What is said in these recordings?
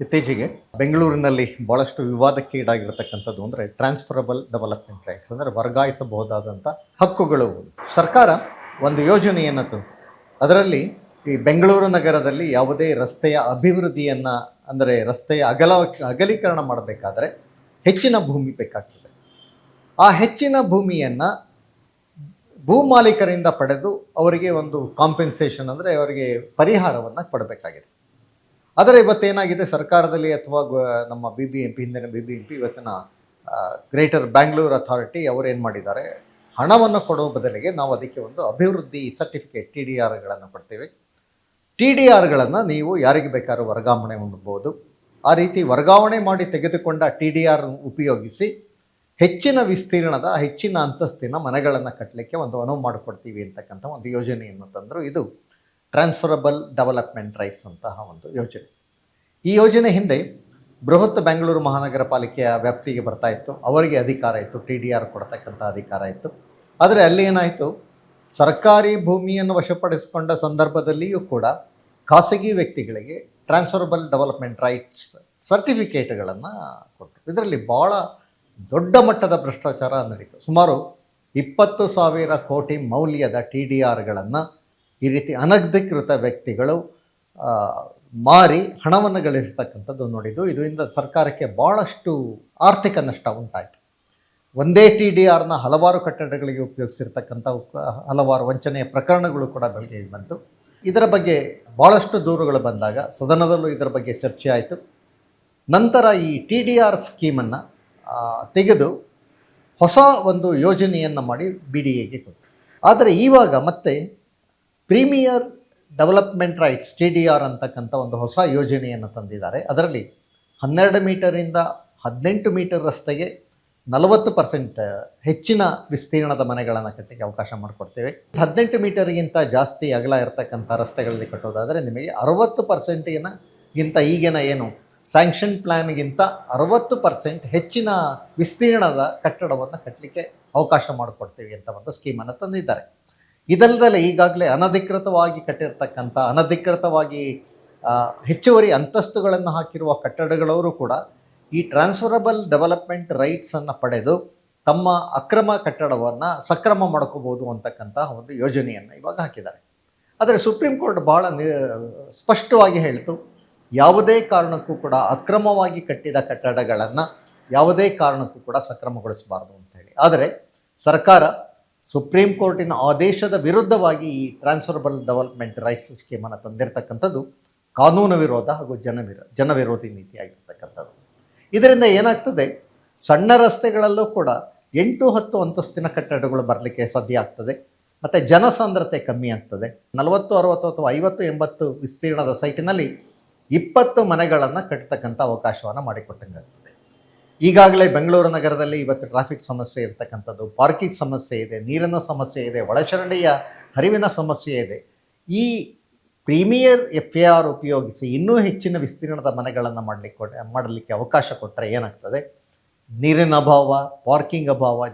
ಇತ್ತೀಚೆಗೆ ಬೆಂಗಳೂರಿನಲ್ಲಿ ಭಾಳಷ್ಟು ವಿವಾದಕ್ಕೆ ಈಡಾಗಿರತಕ್ಕಂಥದ್ದು ಅಂದರೆ ಟ್ರಾನ್ಸ್ಫರಬಲ್ ಡೆವಲಪ್ಮೆಂಟ್ ರೈಟ್ಸ್ ಅಂದರೆ ವರ್ಗಾಯಿಸಬಹುದಾದಂಥ ಹಕ್ಕುಗಳು. ಸರ್ಕಾರ ಒಂದು ಯೋಜನೆಯನ್ನು ತಂತು. ಅದರಲ್ಲಿ ಈ ಬೆಂಗಳೂರು ನಗರದಲ್ಲಿ ಯಾವುದೇ ರಸ್ತೆಯ ಅಭಿವೃದ್ಧಿಯನ್ನು ಅಂದರೆ ರಸ್ತೆಯ ಅಗಲೀಕರಣ ಮಾಡಬೇಕಾದ್ರೆ ಹೆಚ್ಚಿನ ಭೂಮಿ ಬೇಕಾಗ್ತದೆ. ಆ ಹೆಚ್ಚಿನ ಭೂಮಿಯನ್ನು ಭೂಮಾಲೀಕರಿಂದ ಪಡೆದು ಅವರಿಗೆ ಒಂದು ಕಾಂಪೆನ್ಸೇಷನ್ ಅಂದರೆ ಅವರಿಗೆ ಪರಿಹಾರವನ್ನು ಕೊಡಬೇಕಾಗಿದೆ. ಆದರೆ ಇವತ್ತೇನಾಗಿದೆ ಸರ್ಕಾರದಲ್ಲಿ ಅಥವಾ ನಮ್ಮ BBMP ಹಿಂದಿನ BBMP ಇವತ್ತಿನ ಗ್ರೇಟರ್ ಬ್ಯಾಂಗ್ಳೂರ್ ಅಥಾರಿಟಿ ಅವರೇನು ಮಾಡಿದ್ದಾರೆ, ಹಣವನ್ನು ಕೊಡೋ ಬದಲಿಗೆ ನಾವು ಅದಕ್ಕೆ ಒಂದು ಅಭಿವೃದ್ಧಿ ಸರ್ಟಿಫಿಕೇಟ್ TDRಗಳನ್ನು ಕೊಡ್ತೀವಿ. TDRಗಳನ್ನು ನೀವು ಯಾರಿಗೆ ಬೇಕಾದ್ರೂ ವರ್ಗಾವಣೆ ಮಾಡಬಹುದು. ಆ ರೀತಿ ವರ್ಗಾವಣೆ ಮಾಡಿ ತೆಗೆದುಕೊಂಡ TDR ಉಪಯೋಗಿಸಿ ಹೆಚ್ಚಿನ ವಿಸ್ತೀರ್ಣದ ಹೆಚ್ಚಿನ ಅಂತಸ್ತಿನ ಮನೆಗಳನ್ನು ಕಟ್ಟಲಿಕ್ಕೆ ಒಂದು ಅನುವು ಮಾಡಿಕೊಡ್ತೀವಿ ಅಂತಕ್ಕಂಥ ಒಂದು ಯೋಜನೆಯನ್ನು ತಂದರು. ಇದು ಟ್ರಾನ್ಸ್ಫರಬಲ್ ಡೆವಲಪ್ಮೆಂಟ್ ರೈಟ್ಸ್ ಅಂತಹ ಒಂದು ಯೋಜನೆ. ಈ ಯೋಜನೆ ಹಿಂದೆ ಬೃಹತ್ ಬೆಂಗಳೂರು ಮಹಾನಗರ ಪಾಲಿಕೆಯ ವ್ಯಾಪ್ತಿಗೆ ಬರ್ತಾ ಇತ್ತು. ಅವರಿಗೆ ಅಧಿಕಾರ ಇತ್ತು, TDR ಕೊಡ್ತಕ್ಕಂಥ ಅಧಿಕಾರ ಇತ್ತು. ಆದರೆ ಅಲ್ಲಿ ಏನಾಯಿತು, ಸರ್ಕಾರಿ ಭೂಮಿಯನ್ನು ವಶಪಡಿಸಿಕೊಂಡ ಸಂದರ್ಭದಲ್ಲಿಯೂ ಕೂಡ ಖಾಸಗಿ ವ್ಯಕ್ತಿಗಳಿಗೆ ಟ್ರಾನ್ಸ್ಫರಬಲ್ ಡೆವಲಪ್ಮೆಂಟ್ ರೈಟ್ಸ್ ಸರ್ಟಿಫಿಕೇಟ್ಗಳನ್ನು ಕೊಟ್ಟರು. ಇದರಲ್ಲಿ ಭಾಳ ದೊಡ್ಡ ಮಟ್ಟದ ಭ್ರಷ್ಟಾಚಾರ ನಡೀತು. ಸುಮಾರು 20,000 ಕೋಟಿ ಮೌಲ್ಯದ TDRಗಳನ್ನು ಈ ರೀತಿ ಅನಧಿಕೃತ ವ್ಯಕ್ತಿಗಳು ಮಾರಿ ಹಣವನ್ನು ಗಳಿಸ್ತಕ್ಕಂಥದ್ದು ನೋಡಿದ್ದು. ಇದರಿಂದ ಸರ್ಕಾರಕ್ಕೆ ಭಾಳಷ್ಟು ಆರ್ಥಿಕ ನಷ್ಟ ಉಂಟಾಯಿತು. ಒಂದೇ TDRನ ಹಲವಾರು ಕಟ್ಟಡಗಳಿಗೆ ಉಪಯೋಗಿಸಿರ್ತಕ್ಕಂಥ ಹಲವಾರು ವಂಚನೆಯ ಪ್ರಕರಣಗಳು ಕೂಡ ಬೆಳಕಿಗೆ ಬಂತು. ಇದರ ಬಗ್ಗೆ ಭಾಳಷ್ಟು ದೂರುಗಳು ಬಂದಾಗ ಸದನದಲ್ಲೂ ಇದರ ಬಗ್ಗೆ ಚರ್ಚೆ ಆಯಿತು. ನಂತರ ಈ TDR ಸ್ಕೀಮನ್ನು ತೆಗೆದು ಹೊಸ ಒಂದು ಯೋಜನೆಯನ್ನು ಮಾಡಿ BDAಗೆ ಕೊಟ್ಟರು. ಆದರೆ ಇವಾಗ ಮತ್ತೆ ಪ್ರೀಮಿಯರ್ ಡೆವಲಪ್ಮೆಂಟ್ ರೈಟ್ಸ್ TDR ಅಂತಕ್ಕಂಥ ಒಂದು ಹೊಸ ಯೋಜನೆಯನ್ನು ತಂದಿದ್ದಾರೆ. ಅದರಲ್ಲಿ 12 ಮೀಟರಿಂದ 18 ಮೀಟರ್ ರಸ್ತೆಗೆ 40% ಹೆಚ್ಚಿನ ವಿಸ್ತೀರ್ಣದ ಮನೆಗಳನ್ನು ಕಟ್ಟಲಿಕ್ಕೆ ಅವಕಾಶ ಮಾಡಿಕೊಡ್ತೇವೆ. 18 ಮೀಟರ್ಗಿಂತ ಜಾಸ್ತಿ ಅಗಲ ಇರತಕ್ಕಂಥ ರಸ್ತೆಗಳಲ್ಲಿ ಕಟ್ಟೋದಾದರೆ ನಿಮಗೆ 60%ಗಿಂತ ಈಗಿನ ಏನು ಸ್ಯಾಂಕ್ಷನ್ ಪ್ಲ್ಯಾನ್ಗಿಂತ 60% ಹೆಚ್ಚಿನ ವಿಸ್ತೀರ್ಣದ ಕಟ್ಟಡವನ್ನು ಕಟ್ಟಲಿಕ್ಕೆ ಅವಕಾಶ ಮಾಡಿಕೊಡ್ತೀವಿ ಅಂತ ಒಂದು ಸ್ಕೀಮನ್ನು ತಂದಿದ್ದಾರೆ. ಇದಲ್ಲದೆ ಈಗಾಗಲೇ ಅನಧಿಕೃತವಾಗಿ ಕಟ್ಟಿರ್ತಕ್ಕಂಥ ಅನಧಿಕೃತವಾಗಿ ಹೆಚ್ಚುವರಿ ಅಂತಸ್ತುಗಳನ್ನು ಹಾಕಿರುವ ಕಟ್ಟಡಗಳವರು ಕೂಡ ಈ ಟ್ರಾನ್ಸ್ಫರಬಲ್ ಡೆವಲಪ್ಮೆಂಟ್ ರೈಟ್ಸನ್ನು ಪಡೆದು ತಮ್ಮ ಅಕ್ರಮ ಕಟ್ಟಡವನ್ನು ಸಕ್ರಮ ಮಾಡ್ಕೋಬೋದು ಅಂತಕ್ಕಂಥ ಒಂದು ಯೋಜನೆಯನ್ನು ಇವಾಗ ಹಾಕಿದ್ದಾರೆ. ಆದರೆ ಸುಪ್ರೀಂ ಕೋರ್ಟ್ ಭಾಳ ಸ್ಪಷ್ಟವಾಗಿ ಹೇಳಿತು, ಯಾವುದೇ ಕಾರಣಕ್ಕೂ ಕೂಡ ಅಕ್ರಮವಾಗಿ ಕಟ್ಟಿದ ಕಟ್ಟಡಗಳನ್ನು ಯಾವುದೇ ಕಾರಣಕ್ಕೂ ಕೂಡ ಸಕ್ರಮಗೊಳಿಸಬಾರ್ದು ಅಂತ ಹೇಳಿ. ಆದರೆ ಸರ್ಕಾರ ಸುಪ್ರೀಂ ಕೋರ್ಟಿನ ಆದೇಶದ ವಿರುದ್ಧವಾಗಿ ಈ ಟ್ರಾನ್ಸ್ಫರಬಲ್ ಡೆವಲಪ್ಮೆಂಟ್ ರೈಟ್ಸ್ ಸ್ಕೀಮನ್ನು ತಂದಿರತಕ್ಕಂಥದ್ದು ಕಾನೂನು ವಿರೋಧ ಹಾಗೂ ಜನವಿರೋಧಿ ನೀತಿಯಾಗಿರ್ತಕ್ಕಂಥದ್ದು. ಇದರಿಂದ ಏನಾಗ್ತದೆ, ಸಣ್ಣ ರಸ್ತೆಗಳಲ್ಲೂ ಕೂಡ 8-10 ಅಂತಸ್ತಿನ ಕಟ್ಟಡಗಳು ಬರಲಿಕ್ಕೆ ಸಾಧ್ಯ ಆಗ್ತದೆ. ಮತ್ತು ಜನಸಾಂದ್ರತೆ ಕಮ್ಮಿ ಆಗ್ತದೆ. 40, 60 ಅಥವಾ 50, 80 ವಿಸ್ತೀರ್ಣದ ಸೈಟಿನಲ್ಲಿ 20 ಮನೆಗಳನ್ನು ಕಟ್ಟತಕ್ಕಂಥ ಅವಕಾಶವನ್ನು ಮಾಡಿಕೊಟ್ಟಂಗಾಗ್ತದೆ. ಈಗಾಗಲೇ ಬೆಂಗಳೂರು ನಗರದಲ್ಲಿ ಇವತ್ತು ಟ್ರಾಫಿಕ್ ಸಮಸ್ಯೆ ಇರತಕ್ಕಂಥದ್ದು, ಪಾರ್ಕಿಂಗ್ ಸಮಸ್ಯೆ ಇದೆ, ನೀರಿನ ಸಮಸ್ಯೆ ಇದೆ, ಒಳಚರಂಡಿಯ ಹರಿವಿನ ಸಮಸ್ಯೆ ಇದೆ. ಈ ಪ್ರೀಮಿಯರ್ FAR ಉಪಯೋಗಿಸಿ ಇನ್ನೂ ಹೆಚ್ಚಿನ ವಿಸ್ತೀರ್ಣದ ಮನೆಗಳನ್ನು ಮಾಡಲಿಕ್ಕೆ ಅವಕಾಶ ಕೊಟ್ಟರೆ ಏನಾಗ್ತದೆ, ನೀರಿನ ಅಭಾವ, ಪಾರ್ಕಿಂಗ್ ಅಭಾವ,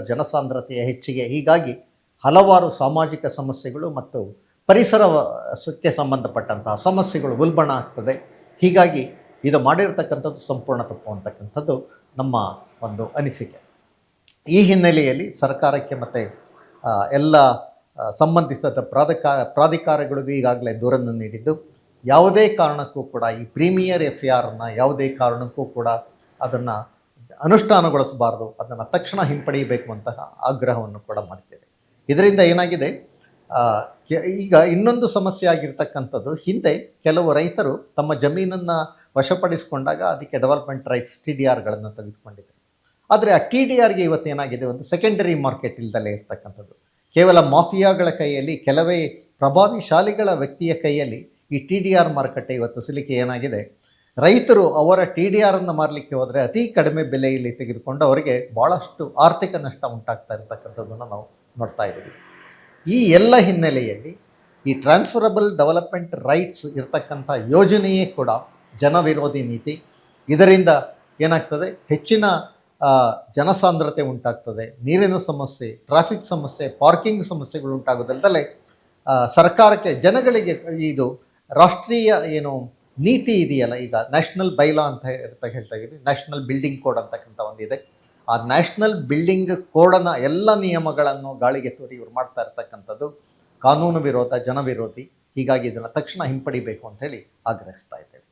ಜನಸಾಂದ್ರತೆಯ ಹೆಚ್ಚಿಗೆ, ಹೀಗಾಗಿ ಹಲವಾರು ಸಾಮಾಜಿಕ ಸಮಸ್ಯೆಗಳು ಮತ್ತು ಪರಿಸರಕ್ಕೆ ಸಂಬಂಧಪಟ್ಟಂತಹ ಸಮಸ್ಯೆಗಳು ಉಲ್ಬಣ ಆಗ್ತದೆ. ಹೀಗಾಗಿ ಇದು ಮಾಡಿರ್ತಕ್ಕಂಥದ್ದು ಸಂಪೂರ್ಣ ತಪ್ಪು ಅಂತಕ್ಕಂಥದ್ದು ನಮ್ಮ ಒಂದು ಅನಿಸಿಕೆ. ಈ ಹಿನ್ನೆಲೆಯಲ್ಲಿ ಸರ್ಕಾರಕ್ಕೆ ಮತ್ತು ಎಲ್ಲ ಸಂಬಂಧಿಸಿದ ಪ್ರಾಧಿಕಾರಗಳಿಗೂ ಈಗಾಗಲೇ ದೂರನ್ನು ನೀಡಿದ್ದು, ಯಾವುದೇ ಕಾರಣಕ್ಕೂ ಕೂಡ ಈ ಪ್ರೀಮಿಯರ್ FARನ ಯಾವುದೇ ಕಾರಣಕ್ಕೂ ಕೂಡ ಅದನ್ನು ಅನುಷ್ಠಾನಗೊಳಿಸಬಾರ್ದು, ಅದನ್ನು ತಕ್ಷಣ ಹಿಂಪಡೆಯಬೇಕು ಅಂತಹ ಆಗ್ರಹವನ್ನು ಕೂಡ ಮಾಡ್ತೇವೆ. ಇದರಿಂದ ಏನಾಗಿದೆ, ಈಗ ಇನ್ನೊಂದು ಸಮಸ್ಯೆ ಆಗಿರ್ತಕ್ಕಂಥದ್ದು, ಹಿಂದೆ ಕೆಲವು ರೈತರು ತಮ್ಮ ಜಮೀನನ್ನು ವಶಪಡಿಸಿಕೊಂಡಾಗ ಅದಕ್ಕೆ ಡೆವಲಪ್ಮೆಂಟ್ ರೈಟ್ಸ್ TDRಗಳನ್ನು ತೆಗೆದುಕೊಂಡಿದ್ದಾರೆ. ಆದರೆ ಆ TDRಗೆ ಇವತ್ತೇನಾಗಿದೆ, ಒಂದು ಸೆಕೆಂಡರಿ ಮಾರ್ಕೆಟ್ ಇಲ್ದಲೇ ಇರ್ತಕ್ಕಂಥದ್ದು. ಕೇವಲ ಮಾಫಿಯಾಗಳ ಕೈಯಲ್ಲಿ, ಕೆಲವೇ ಪ್ರಭಾವಿಶಾಲಿಗಳ ವ್ಯಕ್ತಿಯ ಕೈಯಲ್ಲಿ ಈ TDR ಮಾರುಕಟ್ಟೆ ಇವತ್ತು ಸಿಲಿಕೆ ಏನಾಗಿದೆ, ರೈತರು ಅವರ TDRನ್ನು ಮಾರಲಿಕ್ಕೆ ಹೋದರೆ ಅತಿ ಕಡಿಮೆ ಬೆಲೆಯಲ್ಲಿ ತೆಗೆದುಕೊಂಡು ಅವರಿಗೆ ಭಾಳಷ್ಟು ಆರ್ಥಿಕ ನಷ್ಟ ಉಂಟಾಗ್ತಾ ಇರತಕ್ಕಂಥದ್ದನ್ನು ನಾವು ನೋಡ್ತಾ ಇದ್ದೀವಿ. ಈ ಎಲ್ಲ ಹಿನ್ನೆಲೆಯಲ್ಲಿ ಈ ಟ್ರಾನ್ಸ್ಫರಬಲ್ ಡೆವಲಪ್ಮೆಂಟ್ ರೈಟ್ಸ್ ಇರತಕ್ಕಂಥ ಯೋಜನೆಯೇ ಕೂಡ ಜನವಿರೋಧಿ ನೀತಿ. ಇದರಿಂದ ಏನಾಗ್ತದೆ, ಹೆಚ್ಚಿನ ಜನಸಾಂದ್ರತೆ ಉಂಟಾಗ್ತದೆ, ನೀರಿನ ಸಮಸ್ಯೆ, ಟ್ರಾಫಿಕ್ ಸಮಸ್ಯೆ, ಪಾರ್ಕಿಂಗ್ ಸಮಸ್ಯೆಗಳು ಉಂಟಾಗೋದಲ್ಲದೆ ಸರ್ಕಾರಕ್ಕೆ, ಜನಗಳಿಗೆ ಇದು ರಾಷ್ಟ್ರೀಯ ಏನು ನೀತಿ ಇದೆಯಲ್ಲ, ಈಗ ನ್ಯಾಷನಲ್ ಬೈಲಾ ಅಂತ ಹೇಳ್ತಾ ಇದ್ದೀವಿ, ನ್ಯಾಷನಲ್ ಬಿಲ್ಡಿಂಗ್ ಕೋಡ್ ಅಂತಕ್ಕಂಥ ಒಂದಿದೆ. ಆ ನ್ಯಾಷನಲ್ ಬಿಲ್ಡಿಂಗ್ ಕೋಡನ ಎಲ್ಲ ನಿಯಮಗಳನ್ನು ಗಾಳಿಗೆ ತೂರಿ ಇವ್ರು ಮಾಡ್ತಾ ಇರ್ತಕ್ಕಂಥದ್ದು ಕಾನೂನು ವಿರೋಧ, ಜನ ವಿರೋಧಿ. ಹೀಗಾಗಿ ಇದನ್ನು ತಕ್ಷಣ ಹಿಂಪಡಿಬೇಕು ಅಂತ ಹೇಳಿ ಆಗ್ರಹಿಸ್ತಾ ಇದ್ದೇವೆ.